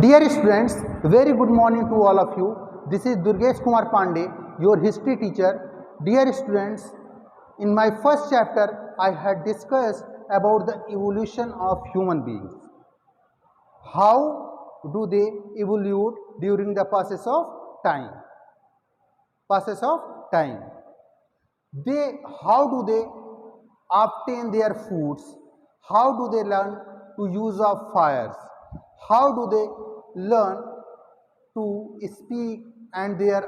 Dear students, very good morning to all of you. This is Durgesh Kumar Pandey, your history teacher. Dear students, in my first chapter, I had discussed about the evolution of human beings. How do they evolve during the process of time? Process of time. How do they obtain their foods? How do they learn to use of fires? How do they learn to speak and their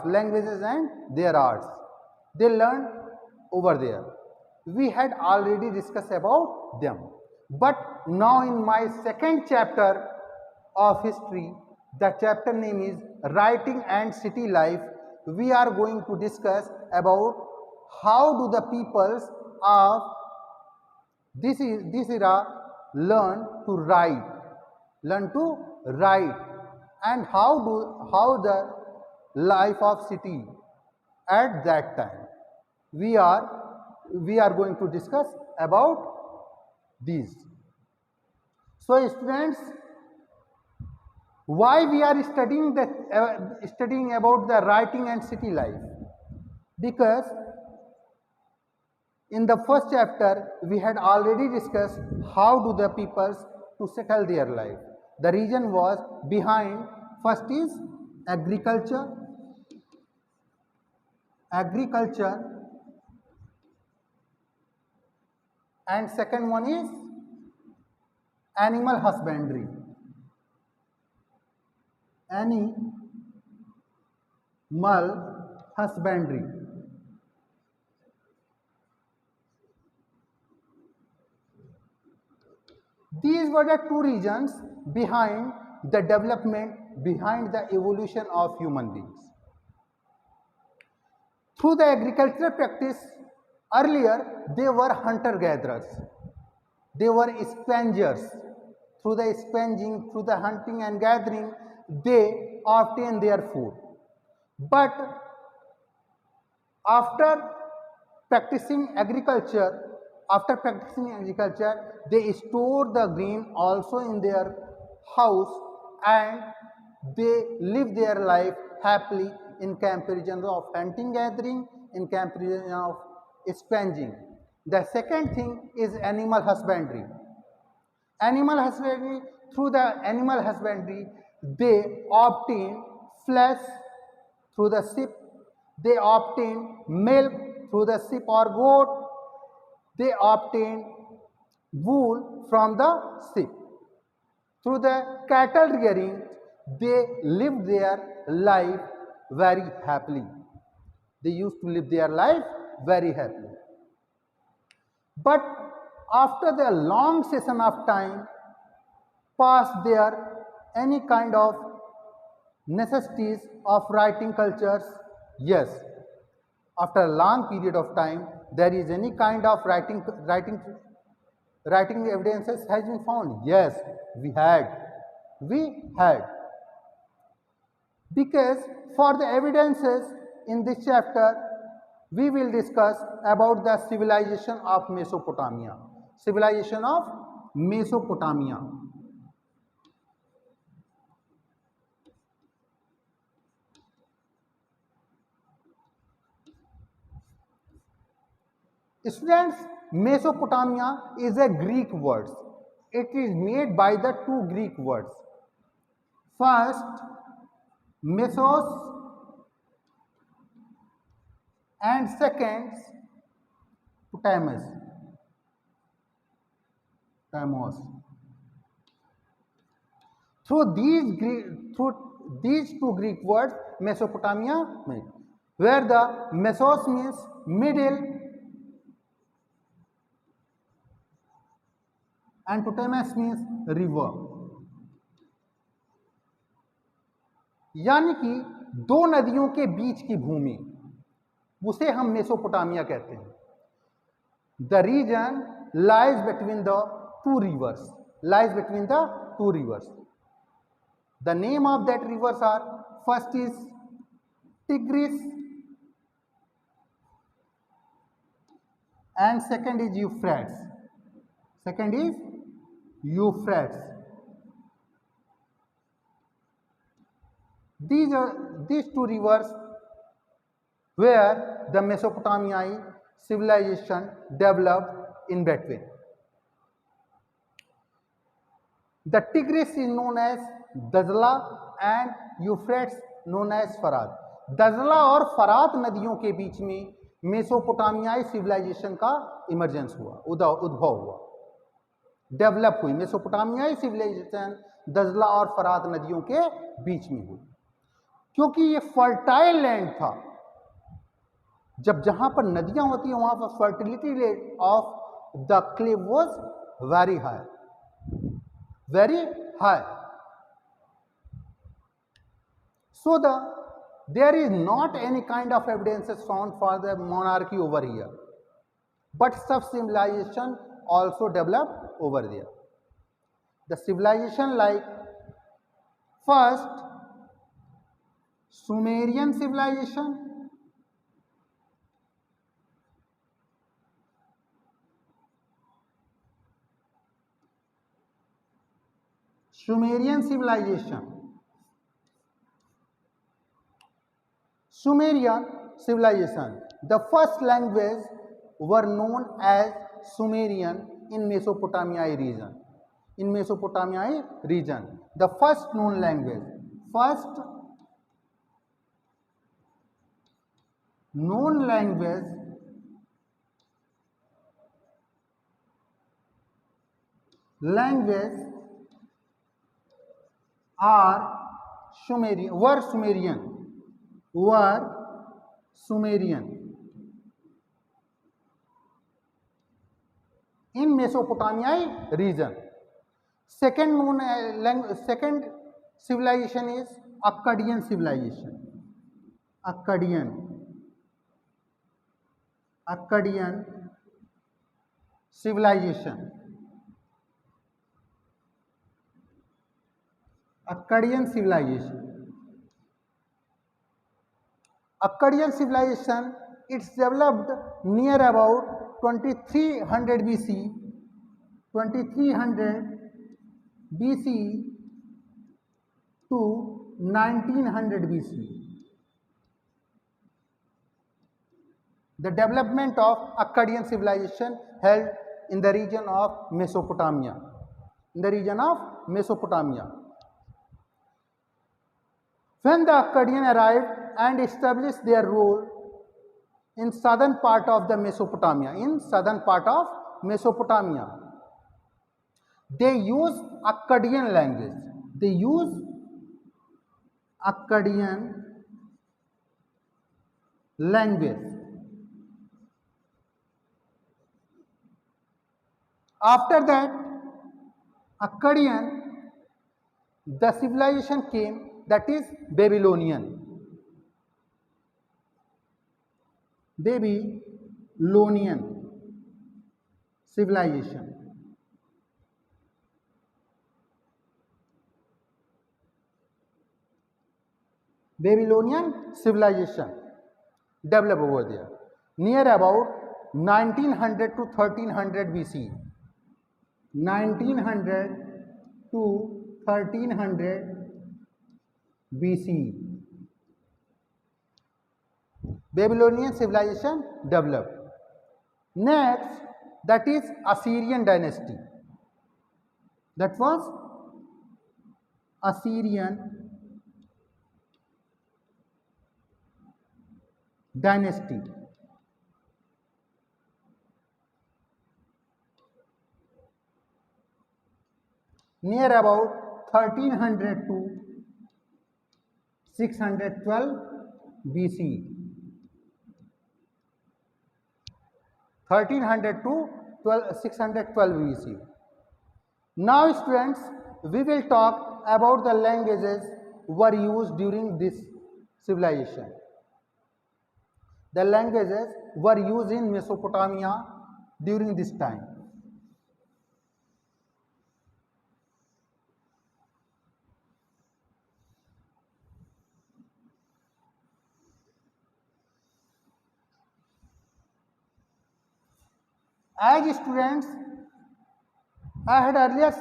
languages and their arts? They learn over there. We had already discussed about them. But now in my second chapter of history, the chapter name is Writing and City Life. We are going to discuss about how do the peoples of this era learn to write, and how the life of city at that time. We are going to discuss about these. So students, why we are studying about the writing and city life? Because in the first chapter we had already discussed how do the peoples to settle their life. The reason was behind, first is agriculture, and second one is animal husbandry. These were the two reasons behind the development, behind the evolution of human beings. Through the agricultural practice, earlier they were hunter-gatherers, they were scavengers. Through the scavenging, through the hunting and gathering, they obtained their food. But after practicing agriculture, they store the grain also in their house and they live their life happily in comparison of hunting gathering, in comparison of scavenging. The second thing is animal husbandry. Through the animal husbandry, they obtain flesh through the sheep, they obtain milk through the sheep or goat, they obtain wool from the sheep. Through the cattle rearing, they live their life very happily. They used to live their life very happily. But after the long session of time, past there any kind of necessities of writing cultures? Yes. After a long period of time, there is any kind of writing evidences has been found. Yes, we had. Because for the evidences in this chapter, we will discuss about the civilization of Mesopotamia. Students, Mesopotamia is a Greek word. It is made by the two Greek words. First, Mesos, and second, Potamos. Through these two Greek words, Mesopotamia made, where the Mesos means middle and Potamos means river. यानी कि दो नदियों के बीच की भूमि, उसे हम Mesopotamia कहते हैं. The region lies between the two rivers. The name of that rivers are, first is Tigris and second is Euphrates. Euphrates. These two rivers where the Mesopotamian civilization developed in between. The Tigris is known as Dajla and Euphrates known as Farat. दजला और फरात नदियों के बीच में मेसोपोटामियाई civilisation का emergence हुआ, उद्भव हुआ, develop हुई। मेसोपोटामियाई सिविलाइजेशन दजला और फरात नदियों के बीच में हुई, क्योंकि ये फर्टाइल लैंड था। जब जहां पर नदियां होती हैं वहां पर fertility rate of the clay was very high, very high. So there is not any kind of evidences found for the monarchy over here, but some civilization also developed over there. The civilization like first Sumerian civilization, Sumerian civilization. Sumerian civilization. The first language were known as Sumerian in Mesopotamian region. In Mesopotamian region, the first known language. First known language are Sumerian, were Sumerian in Mesopotamian region. Second known second civilization is Akkadian civilization. Akkadian civilization. Akkadian civilization. Akkadian civilization, it's developed near about 2300 BC, 2300 BC to 1900 BC. The development of Akkadian civilization held in the region of Mesopotamia. In the region of Mesopotamia. When the Akkadian arrived and established their rule in southern part of the Mesopotamia, they use Akkadian language. They use Akkadian language. After that, Akkadian, the civilization came, that is Babylonian. Babylonian civilization. Babylonian civilization developed over there near about 1900 to 1300 BC. 1900 to 1300 BC. Babylonian civilization developed. Next, that is Assyrian dynasty. That was Assyrian dynasty. Near about 1300 to 612 BC. 1300 to 612 BC. Now students, we will talk about the languages were used during this civilization. The languages were used in Mesopotamia during this time. As students, I had earlier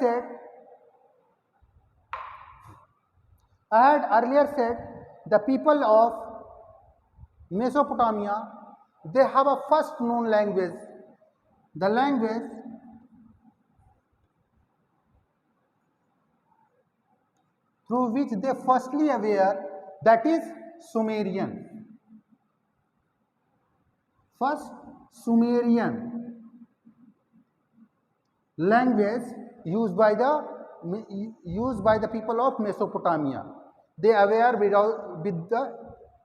said, the people of Mesopotamia, they have a first known language, the language through which they firstly aware, that is Sumerian. First Sumerian language used by the people of Mesopotamia. They aware with the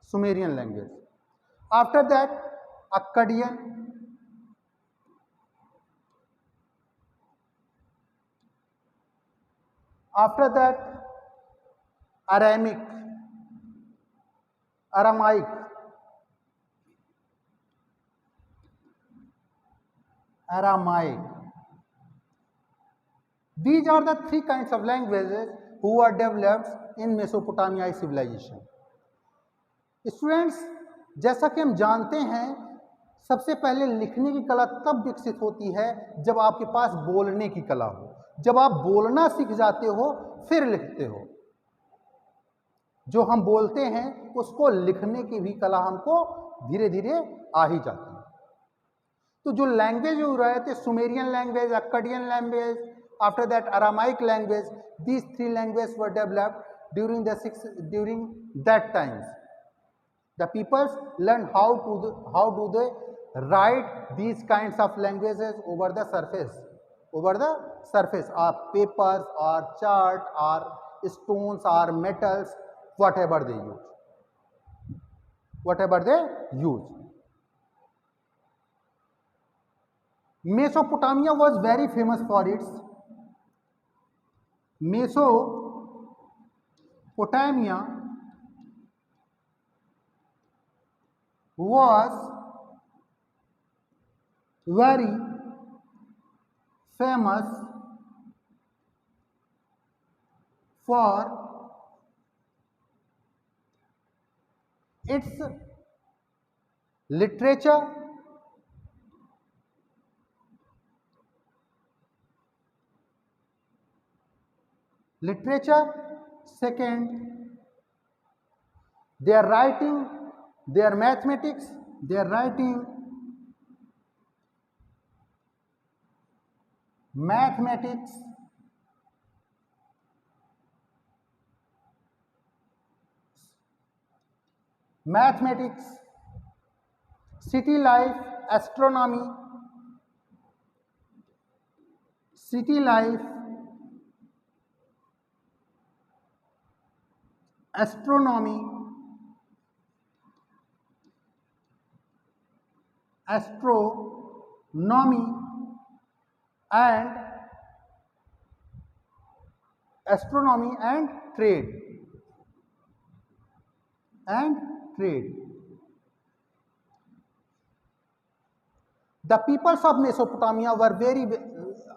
Sumerian language. After that, Akkadian. After that, Aramaic. These are the three kinds of languages who are developed in Mesopotamia civilization. Students, जैसा कि हम जानते हैं, सबसे पहले लिखने की कला तब विकसित होती है जब आपके पास बोलने की कला हो। जब आप बोलना सीख जाते हो फिर लिखते हो। जो हम बोलते हैं उसको लिखने की भी कला हमको धीरे धीरे आ ही जाती है। तो जो लैंग्वेज हो रहे थे, Sumerian language, Akkadian language, after that Aramaic language, these three language were developed during that times. The peoples learn how do they write these kinds of languages over the surface, or papers, or chart, or stones, or metals, whatever they use. Mesopotamia was very famous for its Mesopotamia was very famous for its literature, second, their writing, their mathematics, city life, astronomy, astronomy and trade. The peoples of Mesopotamia were very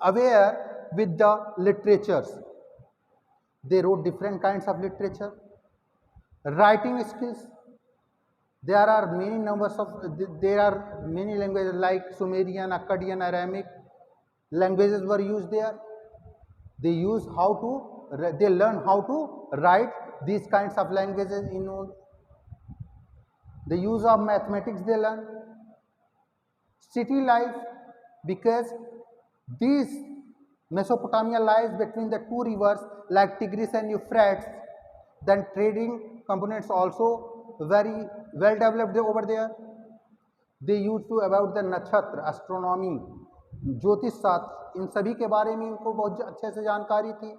aware with the literatures. They wrote different kinds of literature. Writing skills, there are many languages like Sumerian, Akkadian, Aramaic languages were used there. They learn how to write these kinds of languages in the use of mathematics they learn. City life, because these Mesopotamia lies between the two rivers like Tigris and Euphrates, then trading components also very well developed over there. They used to about the nakshatra, astronomy, ज्योतिष शास्त्र, इन सभी के बारे में इनको बहुत अच्छे से जानकारी थी.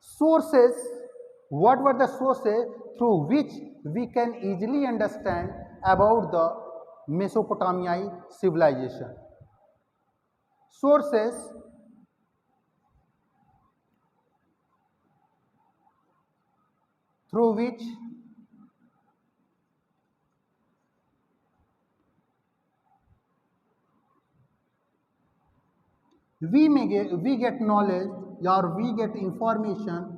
Sources, what were the sources through which we can easily understand about the Mesopotamian civilization? Sources through which we get knowledge or we get information,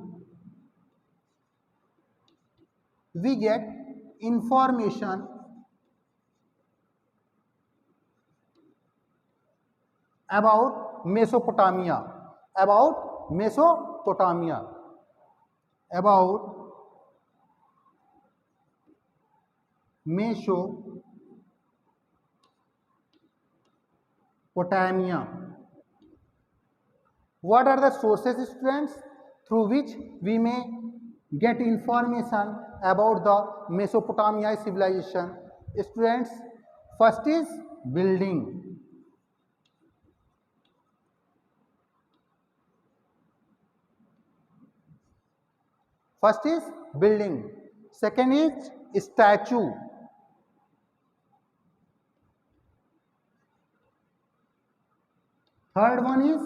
about Mesopotamia, about Mesopotamia, about Mesopotamia. What are the sources, students, through which we may get information about the Mesopotamia civilization? Students, first is building. First is building. Second is statue. Third one is,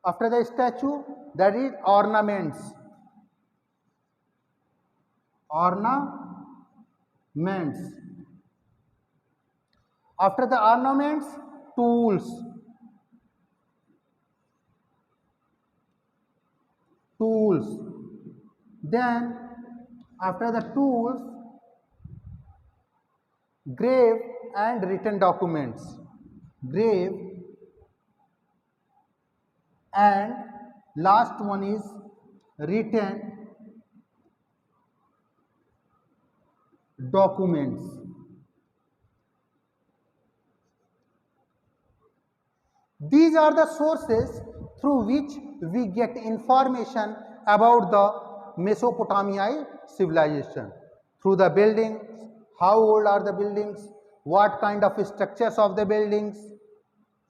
after the statue, that is ornaments. Ornaments. After the ornaments, tools. Then after the tools, grave and written documents. Grave, and last one is written documents. These are the sources through which we get information about the Mesopotamian civilization. Through the buildings, how old are the buildings, what kind of structures of the buildings,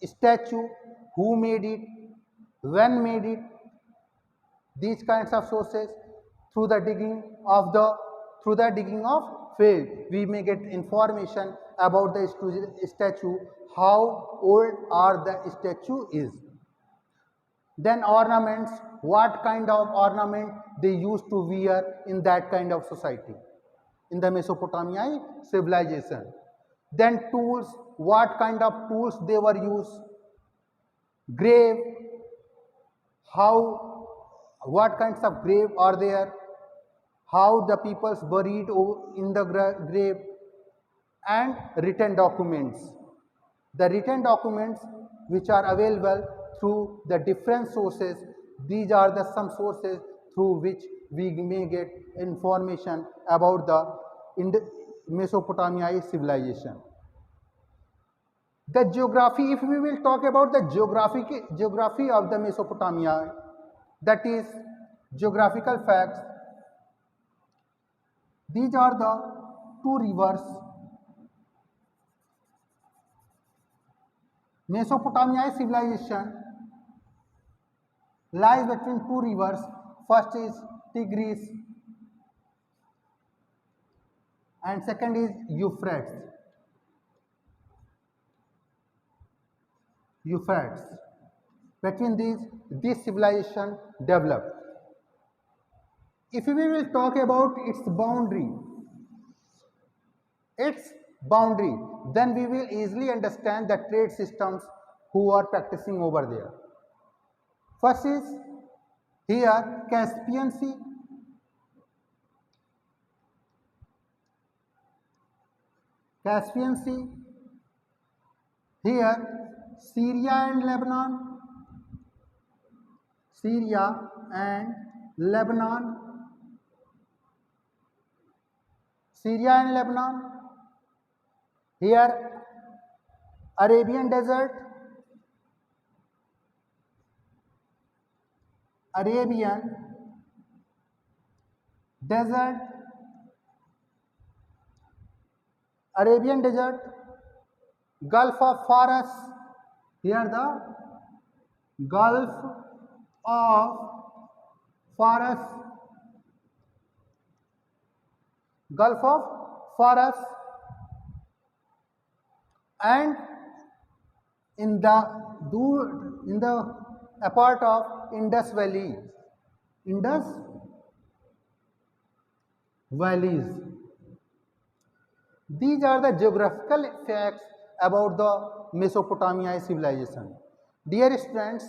statue, who made it, when made it, these kinds of sources. Through the digging of field, we may get information about the statue, how old are the statue is. Then ornaments, what kind of ornament they used to wear in that kind of society, in the Mesopotamian civilization. Then tools, what kind of tools they were used. Grave, what kinds of grave are there, how the peoples buried in the grave, and written documents. The written documents which are available through the different sources, these are the some sources through which we may get information about the Mesopotamian civilization. The geography, if we will talk about the geography of the Mesopotamia, that is geographical facts. These are the two rivers. Mesopotamia civilization lies between two rivers. First is Tigris and second is Euphrates. Between these, this civilization developed. If we will talk about its boundary, then we will easily understand the trade systems who are practicing over there. First is here Caspian Sea, here Syria and Lebanon, here Arabian Desert, Gulf of Faras, here the Gulf of Faras, and in the a part of Indus Valley, valleys. These are the geographical facts about the Mesopotamia civilization. Dear students,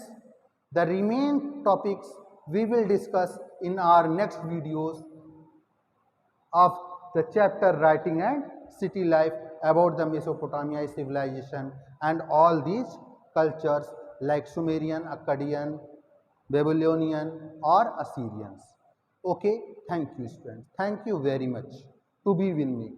the remaining topics we will discuss in our next videos of the chapter Writing and City Life about the Mesopotamia civilization and all these cultures like Sumerian, Akkadian, Babylonian or Assyrians. Okay, thank you students. Thank you very much to be with me.